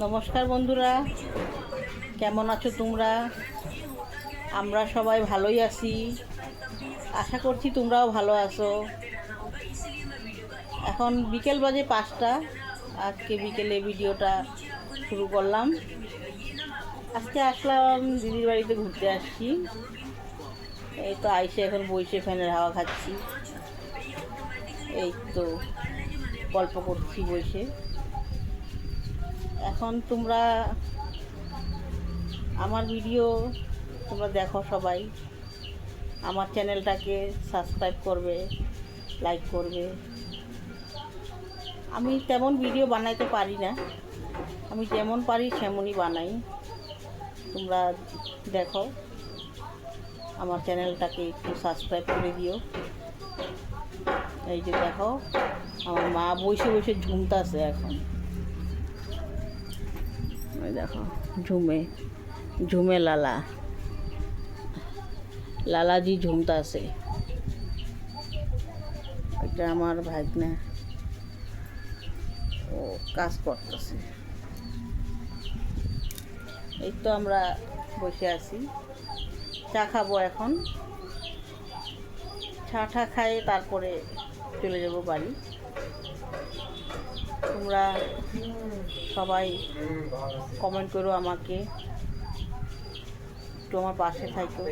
নমস্কার বন্ধুরা, কেমন আছো তোমরা? আমরা সবাই ভালোই আছি, আশা করছি তোমরাও ভালো আছো। এখন বিকেল বাজে 5টা। আজকে বিকেলে ভিডিওটা শুরু করলাম। আজকে আসলাম দিদির বাড়িতে ঘুরতে আসছি। এই তো আইসে এখন বসে ফ্যানের হাওয়া খাচ্ছি। এই তো গল্প করছি বসে। এখন তোমরা আমার ভিডিও তোমরা দেখো, সবাই আমার চ্যানেলটাকে সাবস্ক্রাইব করবে, লাইক করবে। আমি তেমন ভিডিও বানাইতে পারি না, আমি যেমন পারি সেমনই বানাই। তোমরা দেখো, আমার চ্যানেলটাকে একটু সাবস্ক্রাইব করে দিও। এই যে দেখো, আমার মা বসে বসে ঝুমতাছে এখন। ওই দেখো, ঝুমে লালাজি ঝুমতাছে। এটা আমার ভাগ্নে, ও কাজ করতেছে। এই তো আমরা বসে আছি, চা খাবো এখন। চা খাই তারপরে চলে যাব বাড়ি। তোমরা সবাই কমেন্ট করো, আমাকে একটু আমার পাশে থাকো।